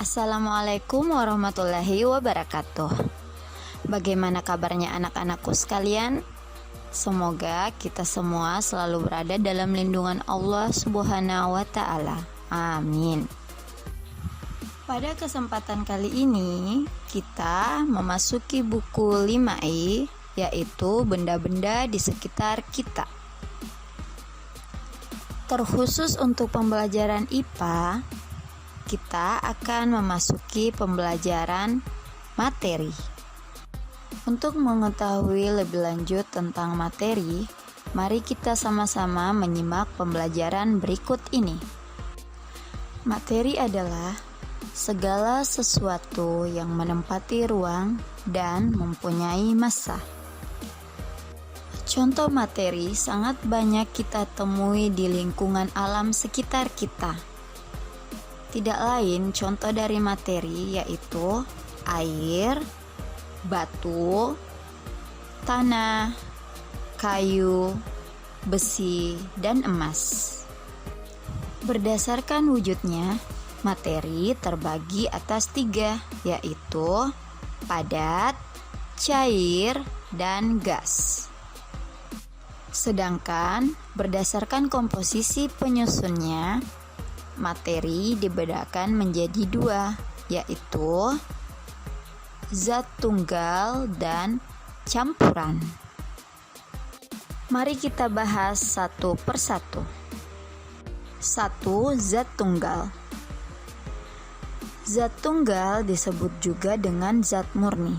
Assalamualaikum warahmatullahi wabarakatuh. Bagaimana kabarnya anak-anakku sekalian? Semoga kita semua selalu berada dalam lindungan Allah Subhanahu wa Ta'ala. Amin. Pada kesempatan kali ini, kita memasuki buku 5i, yaitu benda-benda di sekitar kita. Terkhusus untuk pembelajaran IPA, kita akan memasuki pembelajaran materi. Untuk mengetahui lebih lanjut tentang materi, mari kita sama-sama menyimak pembelajaran berikut ini. Materi adalah segala sesuatu yang menempati ruang dan mempunyai massa. Contoh materi sangat banyak kita temui di lingkungan alam sekitar kita. Tidak lain contoh dari materi yaitu air, batu, tanah, kayu, besi, dan emas. Berdasarkan wujudnya, materi terbagi atas 3, yaitu padat, cair, dan gas. Sedangkan berdasarkan komposisi penyusunnya, materi dibedakan menjadi 2, yaitu zat tunggal dan campuran. Mari kita bahas satu persatu. 1. Zat tunggal. Zat tunggal disebut juga dengan zat murni.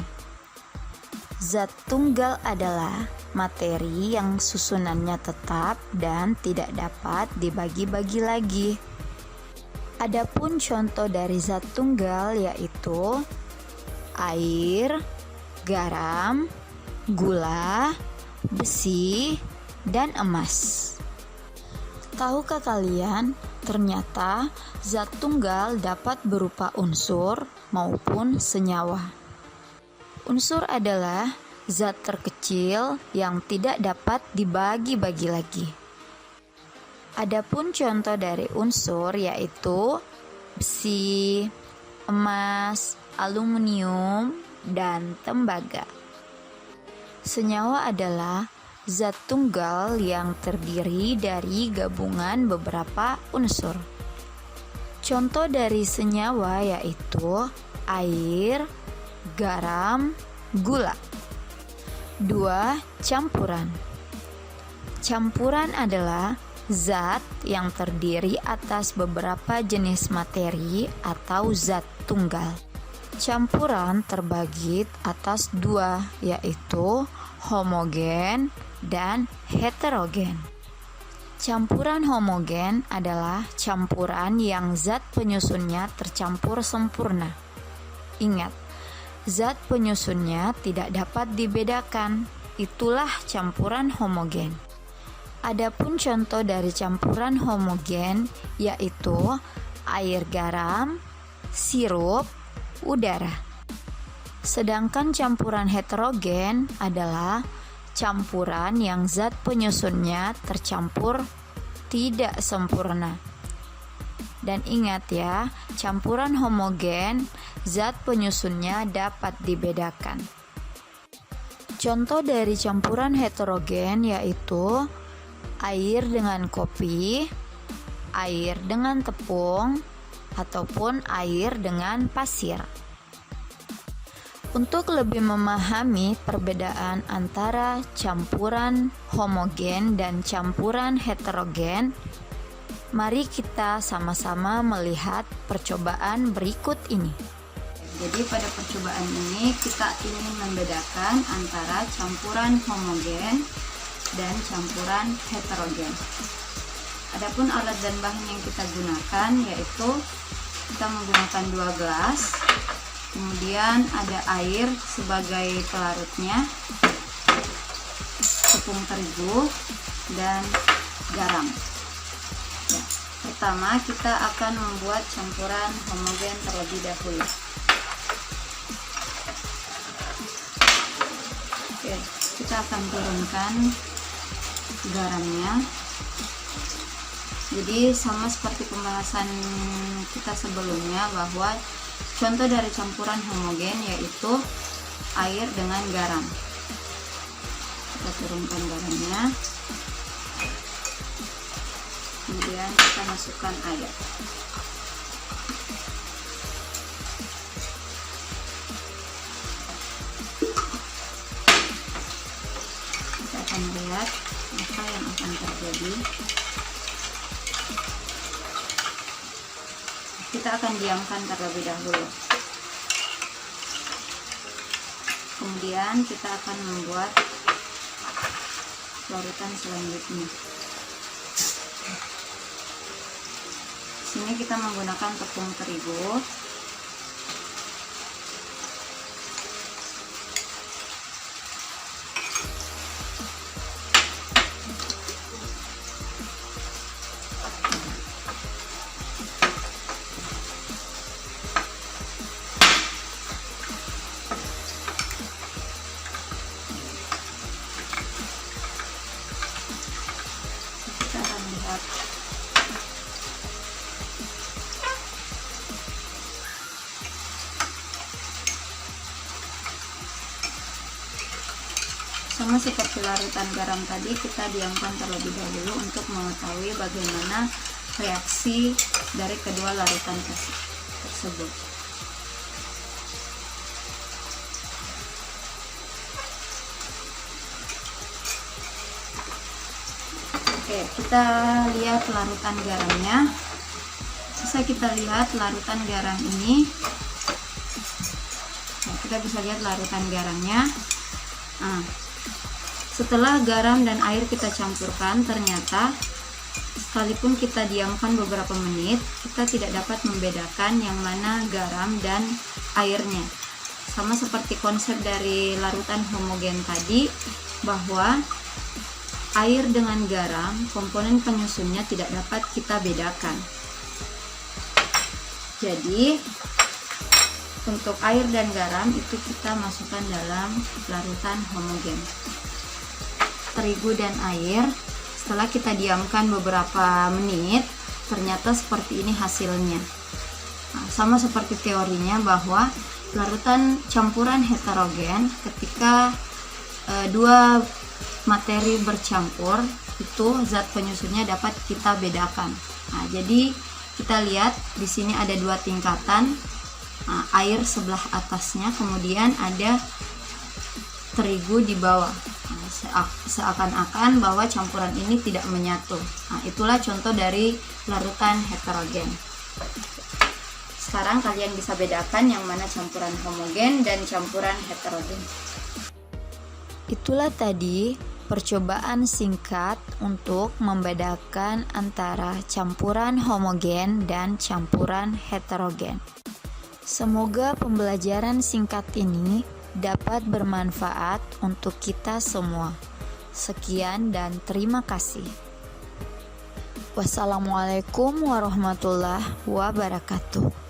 Zat tunggal adalah materi yang susunannya tetap dan tidak dapat dibagi-bagi lagi. Adapun contoh dari zat tunggal yaitu air, garam, gula, besi, dan emas. Tahukah kalian, ternyata zat tunggal dapat berupa unsur maupun senyawa. Unsur adalah zat terkecil yang tidak dapat dibagi-bagi lagi. Adapun contoh dari unsur yaitu besi, emas, aluminium, dan tembaga. Senyawa adalah zat tunggal yang terdiri dari gabungan beberapa unsur. Contoh dari senyawa yaitu air, garam, gula. 2. Campuran. Campuran adalah zat yang terdiri atas beberapa jenis materi atau zat tunggal. Campuran terbagi atas 2, yaitu homogen dan heterogen. Campuran homogen adalah campuran yang zat penyusunnya tercampur sempurna. Ingat, zat penyusunnya tidak dapat dibedakan, itulah campuran homogen. Adapun contoh dari campuran homogen yaitu air garam, sirup, udara. Sedangkan campuran heterogen adalah campuran yang zat penyusunnya tercampur tidak sempurna. Dan ingat ya, campuran homogen zat penyusunnya dapat dibedakan. Contoh dari campuran heterogen yaitu air dengan kopi, air dengan tepung, ataupun air dengan pasir. Untuk lebih memahami perbedaan antara campuran homogen dan campuran heterogen, mari kita sama-sama melihat percobaan berikut ini. Jadi pada percobaan ini kita ingin membedakan antara campuran homogen dan campuran heterogen. Adapun alat dan bahan yang kita gunakan yaitu kita menggunakan 2 gelas, kemudian ada air sebagai pelarutnya, tepung terigu, dan garam. Ya, pertama kita akan membuat campuran homogen terlebih dahulu. Oke, kita akan turunkan garamnya. Jadi sama seperti pembahasan kita sebelumnya bahwa contoh dari campuran homogen yaitu air dengan garam. Kita turunkan garamnya, kemudian kita masukkan air. Kita akan lihat apa yang akan terjadi. Kita akan diamkan terlebih dahulu. Kemudian kita akan membuat larutan selanjutnya. Sini kita menggunakan tepung terigu. Kita akan lihat sama seperti larutan garam tadi, kita diamkan terlebih dahulu untuk mengetahui bagaimana reaksi dari kedua larutan tersebut. Oke, kita lihat larutan garamnya. Bisa kita lihat larutan garam ini. Nah, kita bisa lihat larutan garamnya. Nah, setelah garam dan air kita campurkan, ternyata sekalipun kita diamkan beberapa menit, kita tidak dapat membedakan yang mana garam dan airnya. Sama seperti konsep dari larutan homogen tadi, bahwa air dengan garam, komponen penyusunnya tidak dapat kita bedakan. Jadi, untuk air dan garam itu kita masukkan dalam larutan homogen. Terigu dan air, setelah kita diamkan beberapa menit, ternyata seperti ini hasilnya. Nah, sama seperti teorinya bahwa larutan campuran heterogen, ketika dua materi bercampur, itu zat penyusunnya dapat kita bedakan. Nah, jadi kita lihat di sini ada dua tingkatan, air sebelah atasnya, kemudian ada terigu di bawah. Seakan-akan bahwa campuran ini tidak menyatu. Nah, itulah contoh dari larutan heterogen. Sekarang kalian bisa bedakan yang mana campuran homogen dan campuran heterogen. Itulah tadi percobaan singkat untuk membedakan antara campuran homogen dan campuran heterogen. Semoga pembelajaran singkat ini dapat bermanfaat untuk kita semua. Sekian dan terima kasih. Wassalamualaikum warahmatullahi wabarakatuh.